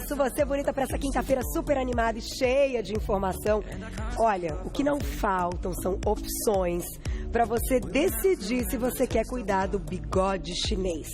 abraço, você bonita, para essa quinta-feira super animada e cheia de informação. Olha, o que não faltam são opções para você decidir se você quer cuidar do bigode chinês.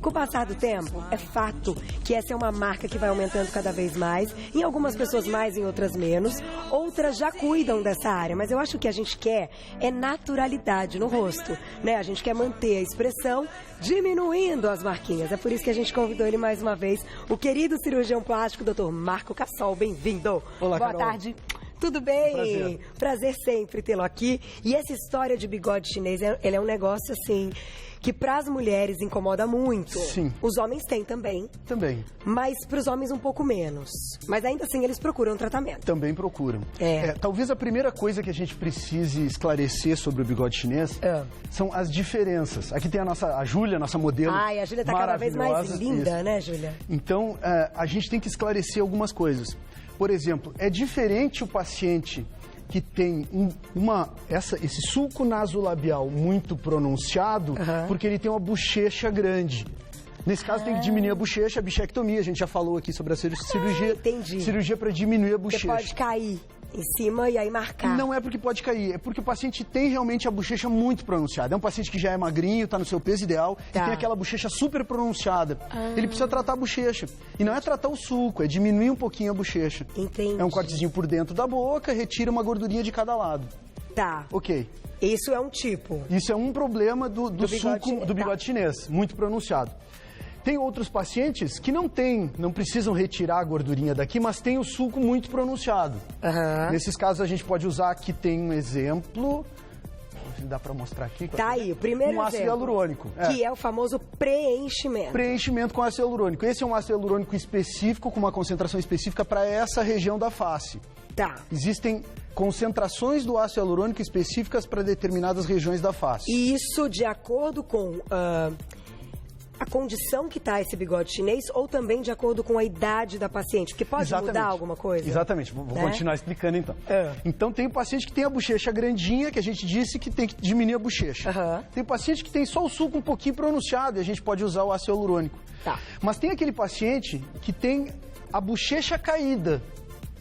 Com o passar do tempo, é fato que essa é uma marca que vai aumentando cada vez mais, em algumas pessoas mais, em outras menos, outras já cuidam dessa área, mas eu acho que o que a gente quer é naturalidade no rosto, né? A gente quer manter a expressão diminuindo as marquinhas, é por isso que a gente convidou ele mais uma vez, o querido cirurgião plástico, Dr. Marco Cassol, bem-vindo. Olá, Boa Carol. tarde. Tudo bem? Prazer sempre tê-lo aqui. E essa história de bigode chinês, ele é um negócio assim que para as mulheres incomoda muito. Sim. Os homens têm também. Também. Mas para os homens um pouco menos. Mas ainda assim eles procuram tratamento. Também procuram. É. Talvez a primeira coisa que a gente precise esclarecer sobre o bigode chinês são as diferenças. Aqui tem a Júlia, nossa modelo. Ai, a Júlia tá cada vez mais linda, isso. né, Júlia? Então, a gente tem que esclarecer algumas coisas. Por exemplo, é diferente o paciente que tem esse sulco nasolabial muito pronunciado, porque ele tem uma bochecha grande. Nesse caso, tem que diminuir a bochecha, a bichectomia. A gente já falou aqui sobre a cirurgia. Entendi. Cirurgia para diminuir a bochecha. Você pode cair em cima e aí marcar. Não é porque pode cair, é porque o paciente tem realmente a bochecha muito pronunciada. É um paciente que já é magrinho, está no seu peso ideal, e tem aquela bochecha super pronunciada. Ele precisa tratar a bochecha. E não é tratar o sulco, é diminuir um pouquinho a bochecha. Entendi. É um cortezinho por dentro da boca, retira uma gordurinha de cada lado. Tá. Ok. Isso é um tipo. Isso é um problema do sulco do bigode Tá. chinês, muito pronunciado. Tem outros pacientes que não precisam retirar a gordurinha daqui, mas tem o sulco muito pronunciado. Nesses casos a gente pode usar, aqui tem um exemplo, dá para mostrar aqui. Tá aí, o primeiro um ácido exemplo, hialurônico. que é o famoso preenchimento. Preenchimento com ácido hialurônico. Esse é um ácido hialurônico específico, com uma concentração específica para essa região da face. Tá. Existem concentrações do ácido hialurônico específicas para determinadas regiões da face. E isso de acordo com a condição que está esse bigode chinês ou também de acordo com a idade da paciente? Porque pode mudar alguma coisa? Exatamente. Vou continuar explicando então. Então tem o paciente que tem a bochecha grandinha, que a gente disse que tem que diminuir a bochecha. Tem o paciente que tem só o sulco um pouquinho pronunciado e a gente pode usar o ácido hialurônico. Tá. Mas tem aquele paciente que tem a bochecha caída.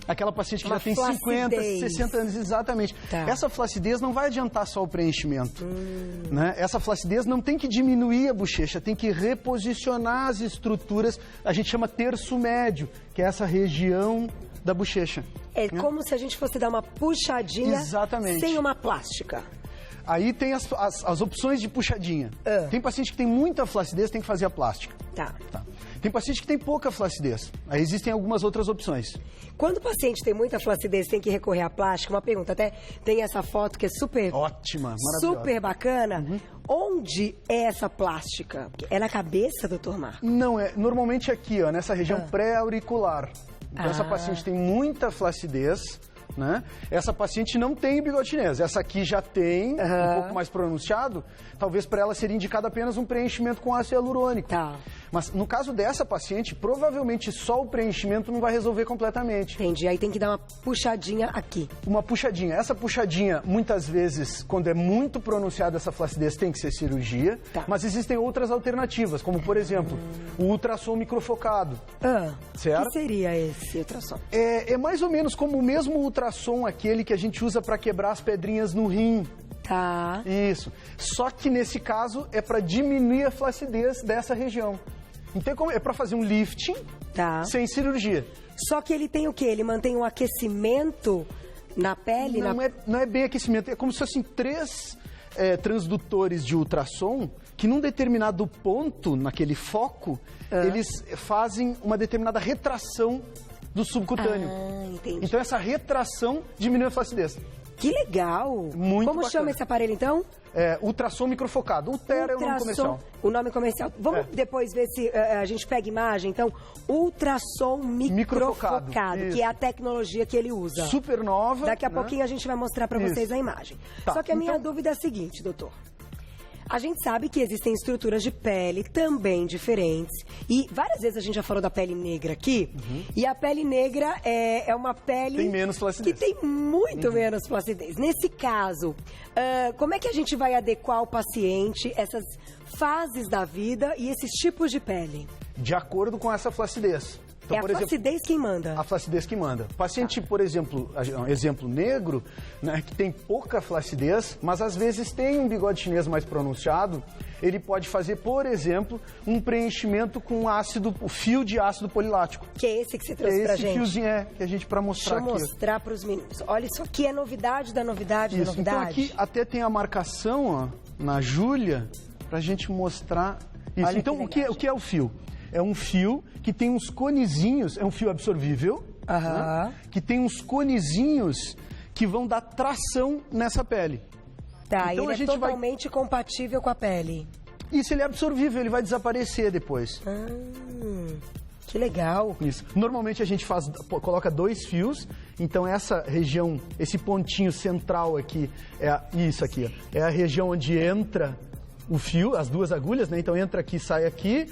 Aquela paciente que já tem 50, 60 anos, exatamente. Tá. Essa flacidez não vai adiantar só o preenchimento. Né? Essa flacidez não tem que diminuir a bochecha, tem que reposicionar as estruturas, a gente chama terço médio, que é essa região da bochecha. É como se a gente fosse dar uma puxadinha sem uma plástica. Aí tem as opções de puxadinha. Tem paciente que tem muita flacidez, tem que fazer a plástica. Tá. Tem paciente que tem pouca flacidez. Aí existem algumas outras opções. Quando o paciente tem muita flacidez, tem que recorrer à plástica. Uma pergunta, até tem essa foto que é super... Ótima, maravilhosa. Super bacana. Onde é essa plástica? É na cabeça, doutor Marco? Não, normalmente aqui, ó, nessa região pré-auricular. Então essa paciente tem muita flacidez, né? Essa paciente não tem bigode chinês. Essa aqui já tem, um pouco mais pronunciado. Talvez para ela seria indicado apenas um preenchimento com ácido hialurônico. Tá. Mas no caso dessa paciente, provavelmente só o preenchimento não vai resolver completamente. Entendi. Aí tem que dar uma puxadinha aqui. Uma puxadinha. Essa puxadinha, muitas vezes, quando é muito pronunciada essa flacidez, tem que ser cirurgia. Tá. Mas existem outras alternativas, como, por exemplo, o ultrassom microfocado. Certo? O que seria esse ultrassom? É mais ou menos como o mesmo ultrassom, aquele que a gente usa para quebrar as pedrinhas no rim. Tá. Isso. Só que nesse caso é para diminuir a flacidez dessa região. Então é para fazer um lifting sem cirurgia. Só que ele tem o quê? Ele mantém um aquecimento na pele? Não é bem aquecimento, é como se fossem 3 transdutores de ultrassom que num determinado ponto, naquele foco, eles fazem uma determinada retração do subcutâneo. Entendi. Então essa retração diminui a flacidez. Que legal! Muito Como bacana. chama esse aparelho, então? Ultrassom microfocado. Ultra é o nome comercial. O nome comercial. Vamos depois ver se a gente pega imagem. Então, ultrassom microfocado, que é a tecnologia que ele usa. Super nova. Daqui a pouquinho a gente vai mostrar para vocês a imagem. Tá. Só que a minha dúvida é a seguinte, doutor. A gente sabe que existem estruturas de pele também diferentes. E várias vezes a gente já falou da pele negra aqui. E a pele negra é uma pele... Tem menos flacidez. Que tem muito menos flacidez. Nesse caso, como é que a gente vai adequar o paciente, essas fases da vida e esses tipos de pele? De acordo com essa flacidez. Então, é a flacidez quem manda. A flacidez que manda. Paciente, por exemplo, um exemplo negro, né, que tem pouca flacidez, mas às vezes tem um bigode chinês mais pronunciado, ele pode fazer, por exemplo, um preenchimento com o fio de ácido polilático. Que é esse que você trouxe pra gente? Esse fiozinho que a gente, para mostrar aqui. Deixa eu mostrar pros meninos. Olha, isso aqui é novidade da novidade da novidade. Então aqui até tem a marcação, ó, na Júlia, pra gente mostrar isso. Olha, então, o que é o fio? É um fio que tem uns conezinhos, é um fio absorvível, né, que tem uns conezinhos que vão dar tração nessa pele. Tá, então, ele é totalmente compatível com a pele. Isso, ele é absorvível, ele vai desaparecer depois. Que legal. Isso. Normalmente a gente coloca 2 fios, então essa região, esse pontinho central aqui, isso aqui, ó, é a região onde entra o fio, as 2 agulhas, né? Então entra aqui, sai aqui,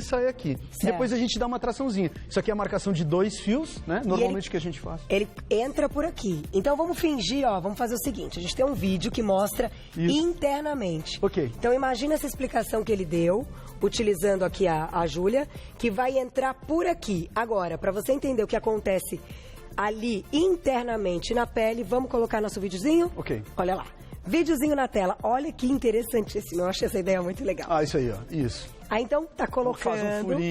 sai aqui. E depois a gente dá uma traçãozinha. Isso aqui é a marcação de 2 fios, né? Normalmente que a gente faz. Ele entra por aqui. Então vamos fingir, ó, vamos fazer o seguinte, a gente tem um vídeo que mostra internamente. Ok. Então imagina essa explicação que ele deu, utilizando aqui a Júlia, que vai entrar por aqui. Agora, para você entender o que acontece ali internamente na pele, vamos colocar nosso videozinho? Ok. Olha lá. Videozinho na tela. Olha que interessantíssimo. Eu achei essa ideia muito legal. Isso aí, ó. Isso. Aí então tá colocando,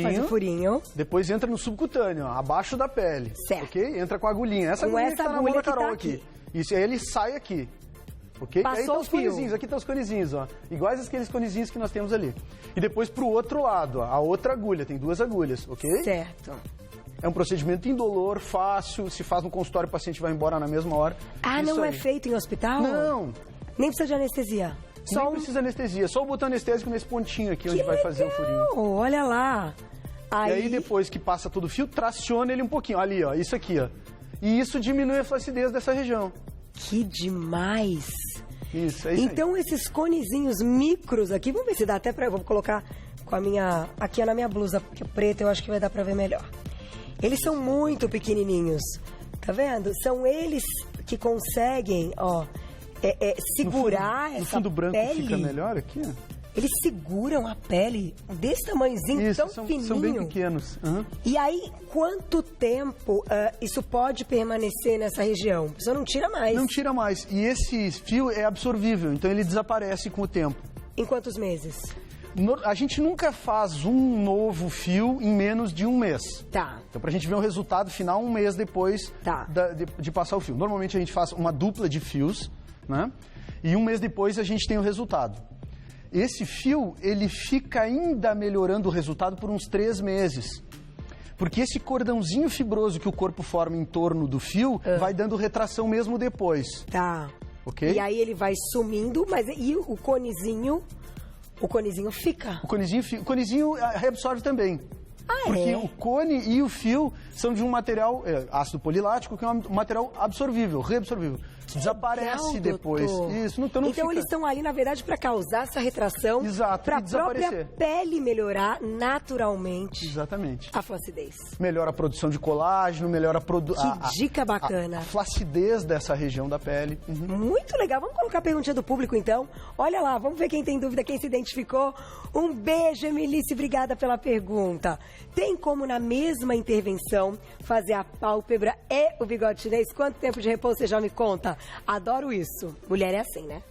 faz um furinho. Depois entra no subcutâneo, ó, abaixo da pele. Certo. Ok? Entra com a agulhinha. Essa agulhinha que tá na mão da Carol aqui. Isso, aí ele sai aqui. Ok? Passou aí tá o os fio. conezinhos, aqui estão os conezinhos, ó. Iguais aqueles conezinhos que nós temos ali. E depois pro outro lado, ó, a outra agulha, tem 2 agulhas, ok? Certo. É um procedimento indolor, fácil, se faz no consultório, o paciente vai embora na mesma hora. Ah, Isso não aí. é feito em hospital? Não. Nem precisa de anestesia? Nem precisa anestesia, só o botão anestésico nesse pontinho aqui, onde vai fazer o furinho. Olha lá. E aí depois que passa todo o fio, traciona ele um pouquinho. Ali, ó, isso aqui, ó. E isso diminui a flacidez dessa região. Que demais. Isso, é isso então esses conezinhos micros aqui, vamos ver se dá até pra... Eu vou colocar com a minha... Aqui na minha blusa, porque preta eu acho que vai dar pra ver melhor. Eles são muito pequenininhos, tá vendo? São eles que conseguem, ó... segurar no essa fundo branco pele. Fica melhor aqui, ó. Eles seguram a pele desse tamanhozinho, tão fininho. São bem pequenos. E aí, quanto tempo isso pode permanecer nessa região? Você não tira mais. Não tira mais. E esse fio é absorvível, então ele desaparece com o tempo. Em quantos meses? A gente nunca faz um novo fio em menos de 1 mês. Tá. Então, pra gente ver o resultado final 1 mês depois de passar o fio. Normalmente a gente faz uma dupla de fios, né? E 1 mês depois a gente tem o resultado. Esse fio, ele fica ainda melhorando o resultado por uns 3 meses. Porque esse cordãozinho fibroso que o corpo forma em torno do fio vai dando retração mesmo depois. Tá. Ok? E aí ele vai sumindo, mas e o conezinho? O conezinho fica? O conezinho reabsorve também. Porque o cone e o fio são de um material, ácido polilático, que é um material absorvível, reabsorvível. Desaparece depois. Isso, então eles estão ali, na verdade, para causar essa retração. Exato, para a própria pele melhorar naturalmente. Exatamente. A flacidez. Melhora a produção de colágeno, melhora a Que dica bacana. A flacidez dessa região da pele. Muito legal. Vamos colocar a perguntinha do público, então. Olha lá, vamos ver quem tem dúvida, quem se identificou. Um beijo, Emilice, obrigada pela pergunta. Tem como, na mesma intervenção, fazer a pálpebra e o bigode chinês? Quanto tempo de repouso você já me conta? Adoro isso. Mulher é assim, né?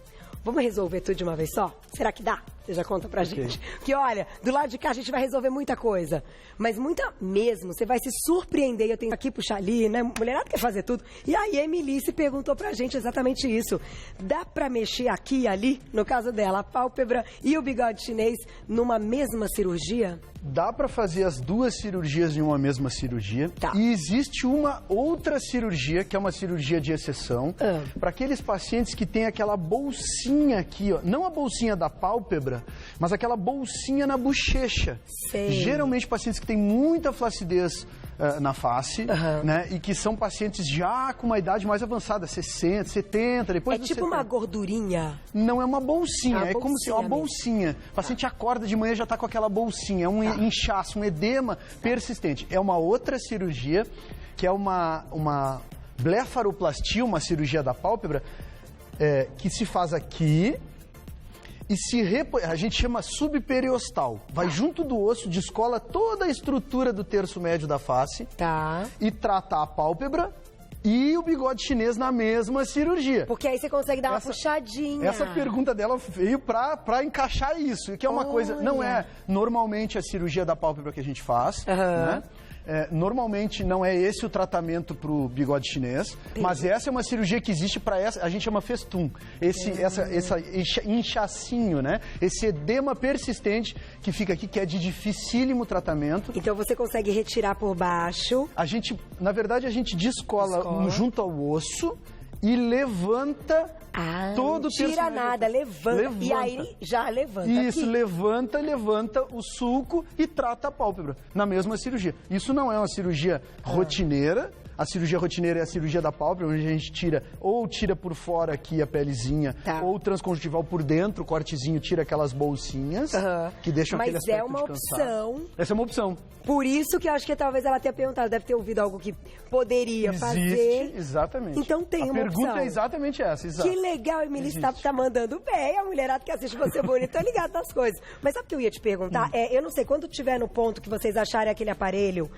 Vamos resolver tudo de uma vez só? Será que dá? Você já conta pra gente. Que olha, do lado de cá a gente vai resolver muita coisa. Mas muita mesmo. Você vai se surpreender. Eu tenho aqui puxar ali, né? Mulherada quer fazer tudo. E aí a Emilice perguntou pra gente exatamente isso. Dá pra mexer aqui e ali, no caso dela, a pálpebra e o bigode chinês numa mesma cirurgia? Dá para fazer as 2 cirurgias em uma mesma cirurgia. Tá. E existe uma outra cirurgia, que é uma cirurgia de exceção, para aqueles pacientes que têm aquela bolsinha aqui, ó, não a bolsinha da pálpebra, mas aquela bolsinha na bochecha. Sei. Geralmente pacientes que têm muita flacidez na face, né, e que são pacientes já com uma idade mais avançada, 60, 70, depois dos 70. Uma gordurinha? Não, é uma bolsinha, é como se uma bolsinha. O paciente acorda de manhã e já está com aquela bolsinha, é um inchaço, um edema persistente. É uma outra cirurgia, que é uma blefaroplastia, uma cirurgia da pálpebra, que se faz aqui a gente chama subperiostal. Vai junto do osso, descola toda a estrutura do terço médio da face. Tá. E trata a pálpebra e o bigode chinês na mesma cirurgia. Porque aí você consegue dar uma puxadinha. Essa pergunta dela veio pra encaixar isso, que é uma coisa... Não é normalmente a cirurgia da pálpebra que a gente faz, né? Normalmente não é esse o tratamento para o bigode chinês, mas essa é uma cirurgia que existe para essa, a gente chama festum, esse inchacinho, né? Esse edema persistente que fica aqui, que é de dificílimo tratamento. Então você consegue retirar por baixo. Na verdade, a gente descola junto ao osso e levanta todo o terço médio. Tira nada, levanta. E aí já levanta. Isso, aqui. levanta o sulco e trata a pálpebra na mesma cirurgia. Isso não é uma cirurgia rotineira. A cirurgia rotineira é a cirurgia da pálpebra, onde a gente tira por fora aqui a pelezinha, ou transconjuntival por dentro, o cortezinho tira aquelas bolsinhas que deixam aquele aspecto de cansado. Mas é uma opção. Essa é uma opção. Por isso que eu acho que talvez ela tenha perguntado, deve ter ouvido algo que poderia fazer. Exatamente. Então tem uma opção. A pergunta é exatamente essa, exato. Que legal, Emily, tá mandando bem. A mulherada que assiste Você Bonita tá ligada nas coisas. Mas sabe o que eu ia te perguntar? Eu não sei, quando tiver no ponto que vocês acharem aquele aparelho...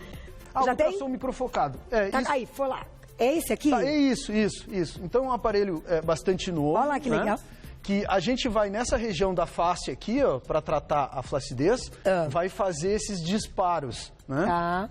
Já tem? Ultrassom microfocado. Aí, foi lá. É esse aqui? É isso. Então é um aparelho bastante novo. Olha lá que legal. Que a gente vai nessa região da face aqui, ó, para tratar a flacidez, vai fazer esses disparos, né? Tá.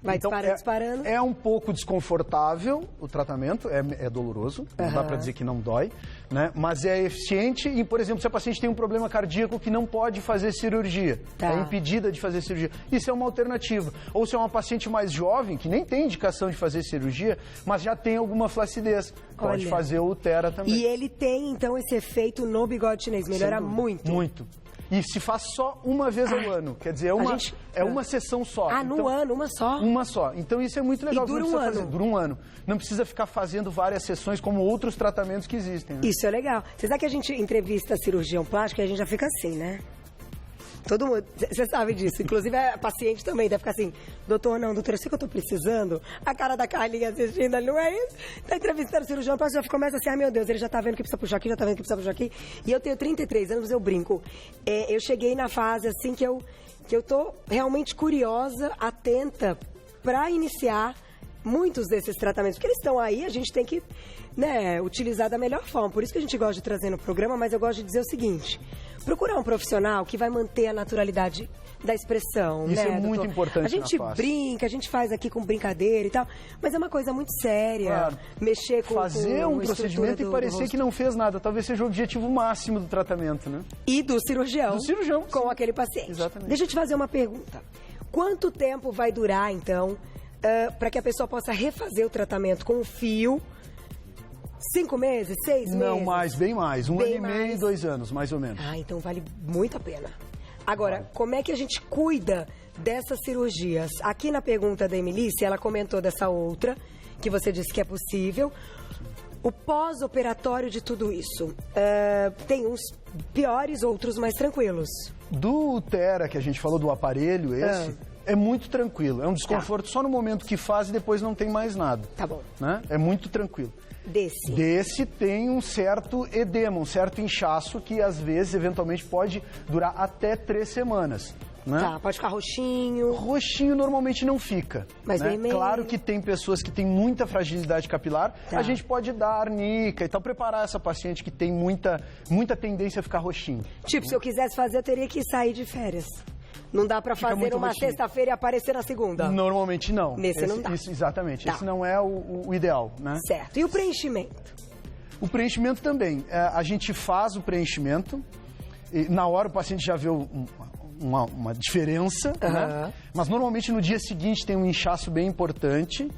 Vai então, disparando. É um pouco desconfortável o tratamento, é doloroso, não dá para dizer que não dói, né? Mas é eficiente e, por exemplo, se a paciente tem um problema cardíaco que não pode fazer cirurgia, é impedida de fazer cirurgia, isso é uma alternativa. Ou se é uma paciente mais jovem, que nem tem indicação de fazer cirurgia, mas já tem alguma flacidez, pode fazer o Ulthera também. E ele tem, então, esse efeito no bigode chinês, melhora muito. Muito. E se faz só uma vez ao ano. Quer dizer, uma sessão só. No ano, uma só? Uma só. Então isso é muito legal. E dura um ano? Dura um ano. Não precisa ficar fazendo várias sessões como outros tratamentos que existem. Né? Isso é legal. Você sabe que a gente entrevista cirurgião plástico e a gente já fica assim, né? Todo mundo, você sabe disso. Inclusive a paciente também deve ficar assim, doutor, eu sei que eu tô precisando. A cara da Carlinha assistindo ali, não é isso? Tá entrevistando o cirurgião, já começa assim, meu Deus, ele já tá vendo que precisa puxar aqui, já tá vendo que precisa puxar aqui. E eu tenho 33 anos, eu brinco. Eu cheguei na fase assim que eu tô realmente curiosa, atenta pra iniciar muitos desses tratamentos. Porque eles estão aí, a gente tem que, né, utilizar da melhor forma. Por isso que a gente gosta de trazer no programa, mas eu gosto de dizer o seguinte... Procurar um profissional que vai manter a naturalidade da expressão, isso né, é muito importante. A gente brinca, a gente faz aqui com brincadeira e tal, mas é uma coisa muito séria. Claro. Mexer com fazer um procedimento e parecer que não fez nada. Talvez seja o objetivo máximo do tratamento, né? E do cirurgião. Do cirurgião. Com aquele paciente. Exatamente. Deixa eu te fazer uma pergunta. Quanto tempo vai durar, então, para que a pessoa possa refazer o tratamento com o fio? 5 meses, 6 meses? Não, bem mais. Um ano e meio, 2 anos, mais ou menos. Então vale muito a pena. Agora, como é que a gente cuida dessas cirurgias? Aqui na pergunta da Emilícia, ela comentou dessa outra, que você disse que é possível. O pós-operatório de tudo isso, tem uns piores, outros mais tranquilos. Do Ulthera, que a gente falou do aparelho, esse... É muito tranquilo. É um desconforto só no momento que faz e depois não tem mais nada. Tá bom. Né? É muito tranquilo. Desse tem um certo edema, um certo inchaço que às vezes, eventualmente, pode durar até 3 semanas. Né? Tá, pode ficar roxinho. Roxinho normalmente não fica. Mas né? vermelho. Claro que tem pessoas que têm muita fragilidade capilar, a gente pode dar arnica e tal, preparar essa paciente que tem muita tendência a ficar roxinho. Tipo, se eu quisesse fazer, eu teria que sair de férias. Não dá pra fazer uma sexta-feira e aparecer na segunda? Normalmente não. Nesse não dá. Exatamente. Esse não é o ideal, né? Certo. E o preenchimento? O preenchimento também. A gente faz o preenchimento, e na hora o paciente já vê uma diferença, né? Mas normalmente no dia seguinte tem um inchaço bem importante.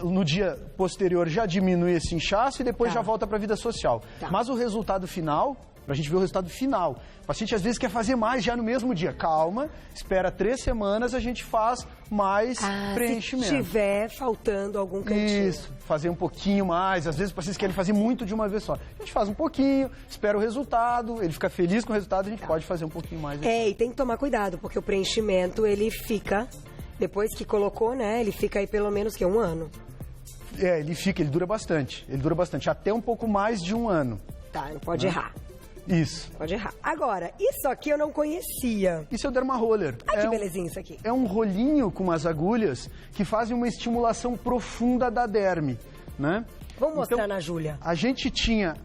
No dia posterior já diminui esse inchaço e depois já volta para a vida social. Mas o resultado final... Pra gente ver o resultado final. O paciente às vezes quer fazer mais já no mesmo dia. Calma, espera 3 semanas, a gente faz mais preenchimento. Se tiver faltando algum cantinho. Isso, fazer um pouquinho mais. Às vezes os pacientes querem fazer muito de uma vez só. A gente faz um pouquinho, espera o resultado, ele fica feliz com o resultado, a gente pode fazer um pouquinho mais. E tem que tomar cuidado, porque o preenchimento, ele fica, depois que colocou, né, ele fica aí pelo menos, que 1 ano. Ele dura bastante. Ele dura bastante, até um pouco mais de 1 ano. Não pode errar. Isso. Pode errar. Agora, isso aqui eu não conhecia. Isso é o Derma Roller. Ai, que belezinha isso aqui. É um rolinho com umas agulhas que fazem uma estimulação profunda da derme, né? Vamos mostrar na Júlia. A gente tinha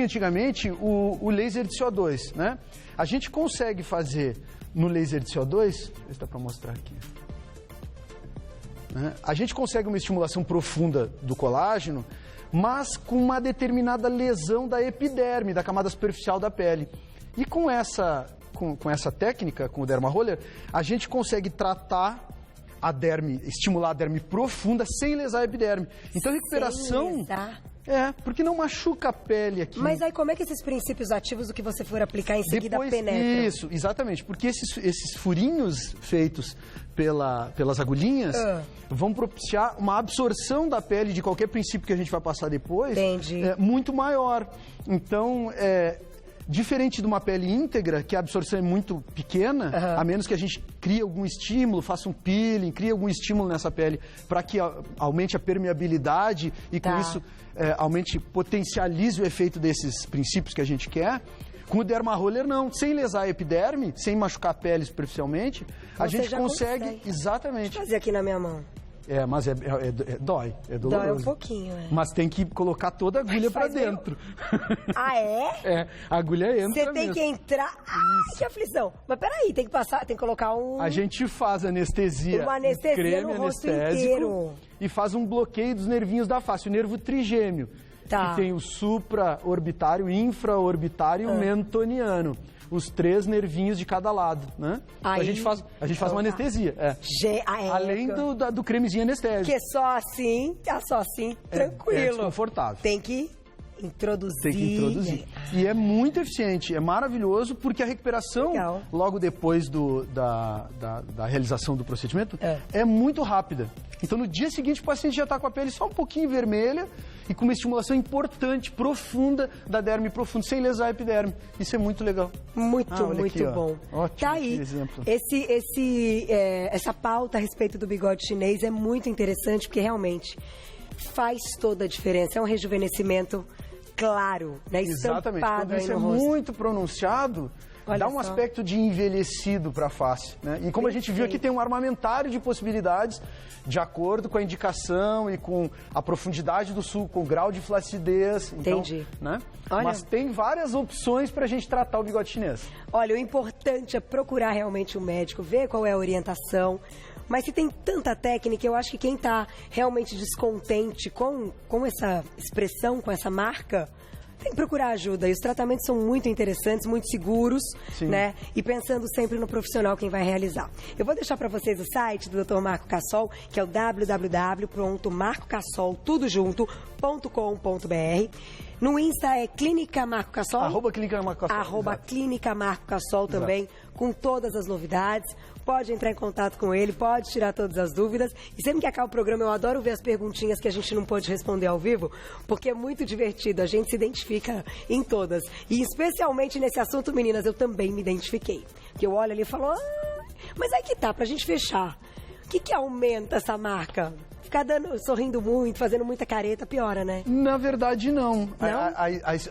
antigamente o laser de CO2, né? A gente consegue fazer no laser de CO2, deixa eu ver se dá para mostrar aqui. A gente consegue uma estimulação profunda do colágeno, mas com uma determinada lesão da epiderme, da camada superficial da pele. E com essa técnica, com o Derma Roller, a gente consegue tratar a derme, estimular a derme profunda sem lesar a epiderme. Então a recuperação... Sem lesar? Porque não machuca a pele aqui. Mas aí como é que esses princípios ativos, o que você for aplicar em seguida, penetram? Isso, exatamente. Porque esses furinhos feitos pelas agulhinhas vão propiciar uma absorção da pele de qualquer princípio que a gente vai passar depois. Entendi. Muito maior. Então, diferente de uma pele íntegra, que a absorção é muito pequena, a menos que a gente crie algum estímulo, faça um peeling, crie algum estímulo nessa pele para que aumente a permeabilidade e com isso potencialize o efeito desses princípios que a gente quer. Com o Derma Roller, não. Sem lesar a epiderme, sem machucar a pele superficialmente, a gente consegue. Exatamente. Deixa eu fazer aqui na minha mão. Mas dói. É doloroso. Dói um pouquinho, Mas tem que colocar toda a agulha pra dentro. Ah, é? A agulha entra Você tem que entrar... Ai, que aflição. Mas peraí, tem que colocar um... A gente faz anestesia. Uma anestesia creme no rosto anestésico inteiro. E faz um bloqueio dos nervinhos da face, o nervo trigêmeo. Tá. Que tem o supraorbitário, infraorbitário e o mentoniano. Os 3 nervinhos de cada lado, né? Aí, então a gente faz uma anestesia. Além do cremezinho anestésico. Que só assim, tranquilo. É desconfortável. Tem que introduzir. E é muito eficiente, é maravilhoso, porque a recuperação, logo depois da realização do procedimento, é muito rápida. Então, no dia seguinte, o paciente já está com a pele só um pouquinho vermelha e com uma estimulação importante, profunda, da derme profunda, sem lesar a epiderme. Isso é muito legal. Muito aqui, bom. Ótimo, tá aí. Exemplo. Essa pauta a respeito do bigode chinês é muito interessante, porque realmente faz toda a diferença. É um rejuvenescimento claro, né? Exatamente. Estampado Quando isso aí no é rosto. muito pronunciado, dá um aspecto de envelhecido para a face, né? E como a gente viu aqui, tem um armamentário de possibilidades de acordo com a indicação e com a profundidade do suco, com o grau de flacidez. Então, entendi. Né? Mas tem várias opções para a gente tratar o bigode chinês. Olha, o importante é procurar realmente um médico, ver qual é a orientação. Mas se tem tanta técnica, eu acho que quem está realmente descontente com essa expressão, com essa marca, tem que procurar ajuda. E os tratamentos são muito interessantes, muito seguros, né? E pensando sempre no profissional quem vai realizar. Eu vou deixar para vocês o site do Dr. Marco Cassol, que é o www.marcocassol.com.br. No Insta é Clínica Marco Cassol. @Clínica Marco Cassol. @Clínica Marco Cassol também, com todas as novidades. Pode entrar em contato com ele, pode tirar todas as dúvidas. E sempre que acaba o programa, eu adoro ver as perguntinhas que a gente não pôde responder ao vivo, porque é muito divertido, a gente se identifica em todas. E especialmente nesse assunto, meninas, eu também me identifiquei. Que eu olho ali e falo, mas aí que tá, pra gente fechar. O que aumenta essa marca? Ficar sorrindo muito, fazendo muita careta, piora, né? Na verdade, não.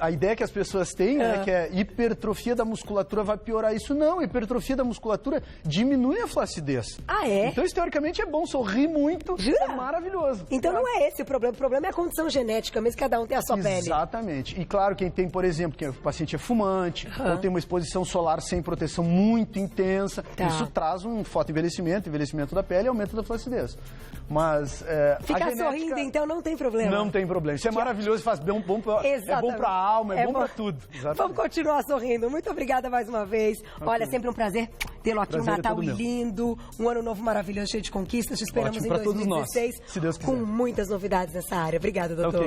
A ideia que as pessoas têm é que a hipertrofia da musculatura vai piorar isso. Não, a hipertrofia da musculatura diminui a flacidez. Ah, é? Então, isso, teoricamente, é bom. Sorrir muito é maravilhoso. Então, não é esse o problema. O problema é a condição genética, mesmo que cada um tem a sua pele. Exatamente. E, claro, quem tem, por exemplo, que o paciente é fumante, ou tem uma exposição solar sem proteção muito intensa, isso traz um fotoenvelhecimento, envelhecimento da pele e aumento da flacidez. Mas ficar sorrindo, então, não tem problema. Não tem problema. Isso é maravilhoso, faz bom é bom pra alma, é bom pra tudo. Exatamente. Vamos continuar sorrindo. Muito obrigada mais uma vez. Olha, sempre um prazer tê-lo aqui. Um Natal lindo, um ano novo maravilhoso, cheio de conquistas. Te esperamos em 2016 se Deus quiser. Com muitas novidades nessa área. Obrigada, doutor.